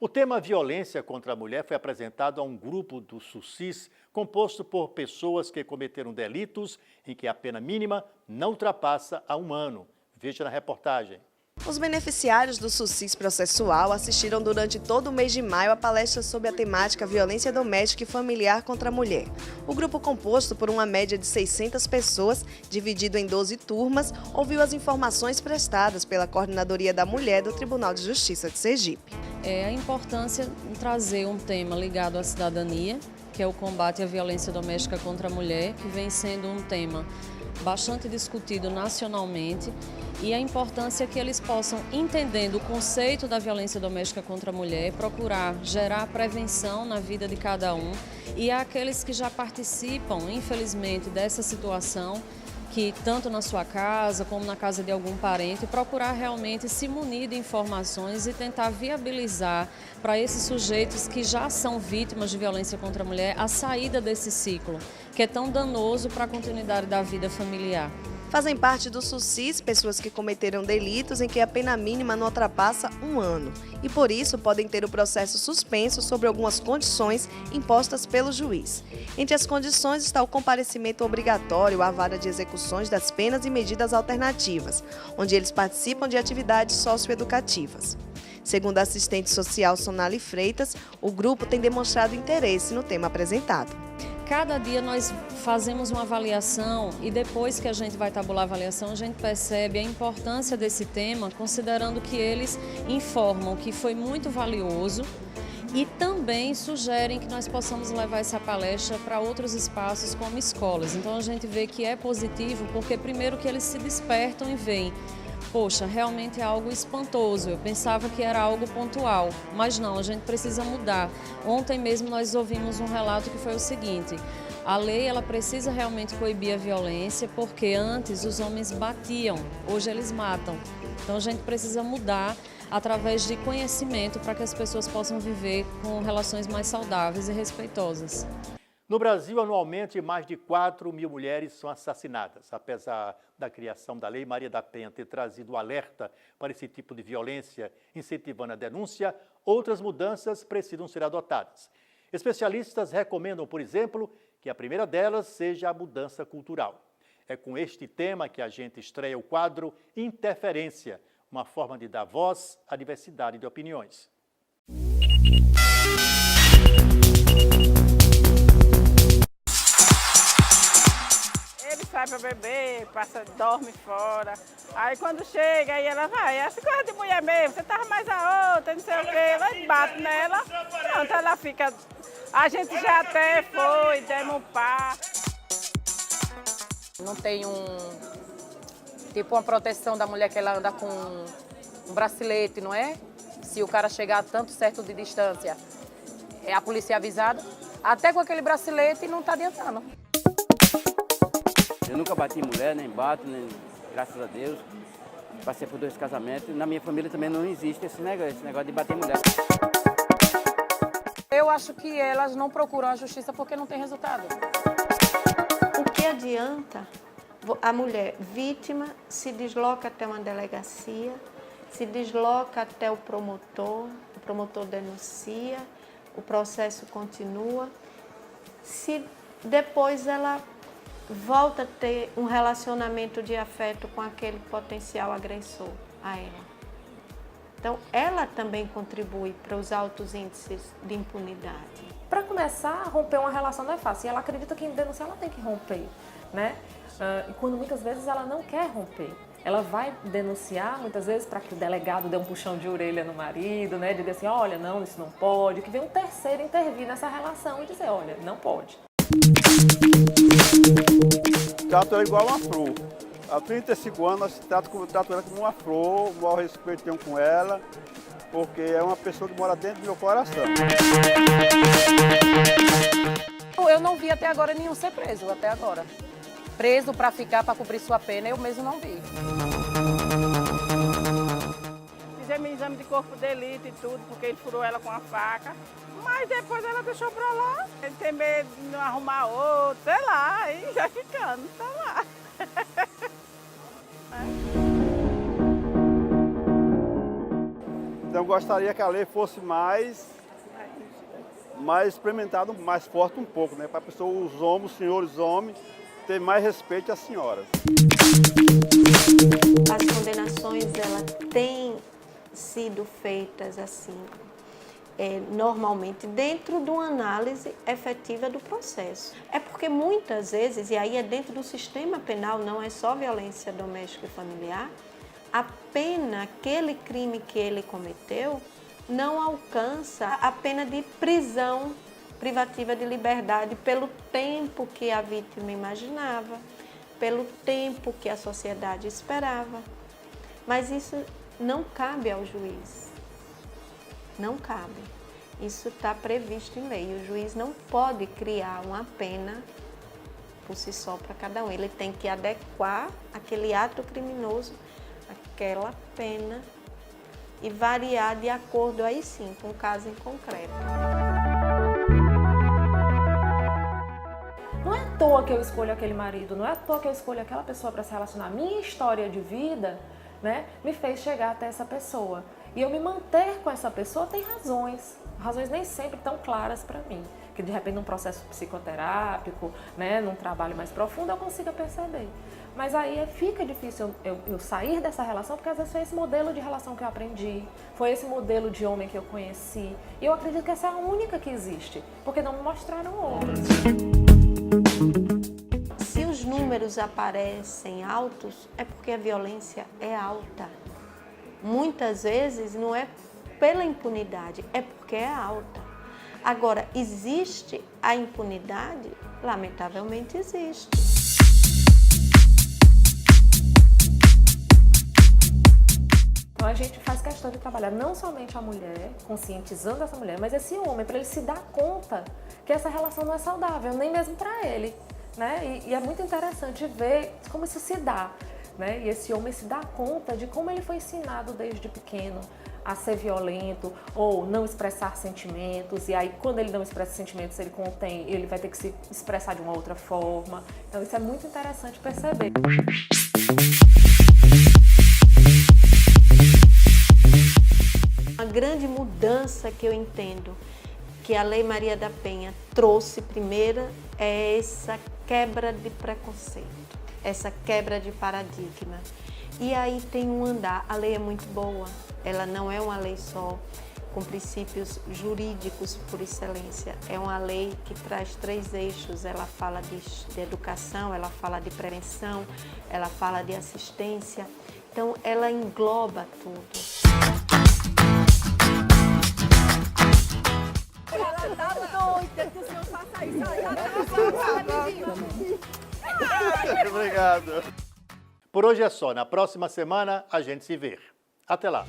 O tema violência contra a mulher foi apresentado a um grupo do SUSIS composto por pessoas que cometeram delitos em que a pena mínima não ultrapassa a 1 ano. Veja na reportagem. Os beneficiários do SUSIS processual assistiram durante todo o mês de maio a palestra sobre a temática violência doméstica e familiar contra a mulher. O grupo, composto por uma média de 600 pessoas, dividido em 12 turmas, ouviu as informações prestadas pela Coordenadoria da Mulher do Tribunal de Justiça de Sergipe. É a importância de trazer um tema ligado à cidadania, que é o combate à violência doméstica contra a mulher, que vem sendo um tema bastante discutido nacionalmente, e a importância que eles possam, entendendo o conceito da violência doméstica contra a mulher, procurar gerar prevenção na vida de cada um, e aqueles que já participam, infelizmente, dessa situação, que tanto na sua casa como na casa de algum parente, procurar realmente se munir de informações e tentar viabilizar para esses sujeitos que já são vítimas de violência contra a mulher a saída desse ciclo, que é tão danoso para a continuidade da vida familiar. Fazem parte do SUSIS pessoas que cometeram delitos em que a pena mínima não ultrapassa 1 ano e, por isso, podem ter o processo suspenso sobre algumas condições impostas pelo juiz. Entre as condições está o comparecimento obrigatório à vara de execuções das penas e medidas alternativas, onde eles participam de atividades socioeducativas. Segundo a assistente social Sonali Freitas, o grupo tem demonstrado interesse no tema apresentado. Cada dia nós fazemos uma avaliação e depois que a gente vai tabular a avaliação, a gente percebe a importância desse tema, considerando que eles informam que foi muito valioso e também sugerem que nós possamos levar essa palestra para outros espaços como escolas. Então a gente vê que é positivo porque primeiro que eles se despertam e veem, poxa, realmente é algo espantoso, eu pensava que era algo pontual, mas não, a gente precisa mudar. Ontem mesmo nós ouvimos um relato que foi o seguinte: a lei ela precisa realmente coibir a violência porque antes os homens batiam, hoje eles matam. Então a gente precisa mudar através de conhecimento para que as pessoas possam viver com relações mais saudáveis e respeitosas. No Brasil, anualmente, mais de 4.000 mulheres são assassinadas. Apesar da criação da Lei Maria da Penha ter trazido alerta para esse tipo de violência, incentivando a denúncia, outras mudanças precisam ser adotadas. Especialistas recomendam, por exemplo, que a primeira delas seja a mudança cultural. É com este tema que a gente estreia o quadro Interferência, uma forma de dar voz à diversidade de opiniões. Sai para beber, dorme fora. Aí quando chega, aí ela vai, essa coisa de mulher mesmo, você tava mais a outra, não sei o quê, ela bate nela, pronto, ela fica. A gente já até foi, demos um par. Não tem tipo uma proteção da mulher que ela anda com um bracelete, não é? Se o cara chegar a tanto certo de distância, é a polícia avisada, até com aquele bracelete não tá adiantando. Eu nunca bati em mulher, nem bato, nem, graças a Deus. Passei por 2 casamentos. Na minha família também não existe esse negócio de bater em mulher. Eu acho que elas não procuram a justiça porque não tem resultado. O que adianta a mulher vítima se desloca até uma delegacia, se desloca até o promotor denuncia, o processo continua. Se depois ela volta a ter um relacionamento de afeto com aquele potencial agressor a ela. Então, ela também contribui para os altos índices de impunidade. Para começar, romper uma relação não é fácil. E ela acredita que em denunciar ela tem que romper, né? E quando muitas vezes ela não quer romper. Ela vai denunciar, muitas vezes, para que o delegado dê um puxão de orelha no marido, né? De dizer assim, olha, não, isso não pode. Que vem um terceiro intervir nessa relação e dizer, olha, não pode. Trato ela igual uma flor. Há 35 anos eu trato ela como uma flor, o maior respeito que tenho com ela, porque é uma pessoa que mora dentro do meu coração. Eu não vi até agora nenhum ser preso, até agora. Preso para ficar, para cumprir sua pena, eu mesmo não vi. Fizemos exame de corpo de delito e tudo, porque ele furou ela com a faca. Mas depois ela deixou pra lá. Ele tem medo de não arrumar outro, sei lá, aí já ficando, tá lá. Então eu gostaria que a lei fosse mais implementada, mais forte um pouco, né? Para a pessoa, os homens, os senhores homens, ter mais respeito às senhoras. As condenações, elas têm sido feitas assim, normalmente dentro de uma análise efetiva do processo. É porque muitas vezes, e aí é dentro do sistema penal, não é só violência doméstica e familiar, a pena, aquele crime que ele cometeu, não alcança a pena de prisão privativa de liberdade pelo tempo que a vítima imaginava, pelo tempo que a sociedade esperava. Mas isso não cabe ao juiz. Não cabe. Isso está previsto em lei. O juiz não pode criar uma pena por si só para cada um. Ele tem que adequar aquele ato criminoso, aquela pena, e variar de acordo, aí sim, com o caso em concreto. Não é à toa que eu escolho aquele marido, não é à toa que eu escolho aquela pessoa para se relacionar. Minha história de vida, né, me fez chegar até essa pessoa. E eu me manter com essa pessoa tem razões nem sempre tão claras para mim. Que de repente num processo psicoterápico, né, num trabalho mais profundo, eu consiga perceber. Mas aí fica difícil eu sair dessa relação, porque às vezes foi esse modelo de relação que eu aprendi, foi esse modelo de homem que eu conheci. E eu acredito que essa é a única que existe, porque não me mostraram outras. Se os números aparecem altos, é porque a violência é alta. Muitas vezes não é pela impunidade, é porque é alta. Agora, existe a impunidade? Lamentavelmente existe. Então a gente faz questão de trabalhar não somente a mulher, conscientizando essa mulher, mas esse homem, para ele se dar conta que essa relação não é saudável, nem mesmo para ele, né? E é muito interessante ver como isso se dá, né? E esse homem se dá conta de como ele foi ensinado desde pequeno a ser violento ou não expressar sentimentos, e aí quando ele não expressa sentimentos, ele contém, ele vai ter que se expressar de uma outra forma. Então isso é muito interessante perceber. Uma grande mudança que eu entendo que a Lei Maria da Penha trouxe primeiro é essa quebra de preconceito, essa quebra de paradigma. E aí tem um andar, a lei é muito boa, ela não é uma lei só com princípios jurídicos por excelência, é uma lei que traz 3 eixos, ela fala de educação, ela fala de prevenção, ela fala de assistência, então ela engloba tudo. Ela tá doida que o senhor faça isso. Obrigado. Por hoje é só. Na próxima semana a gente se vê. Até lá.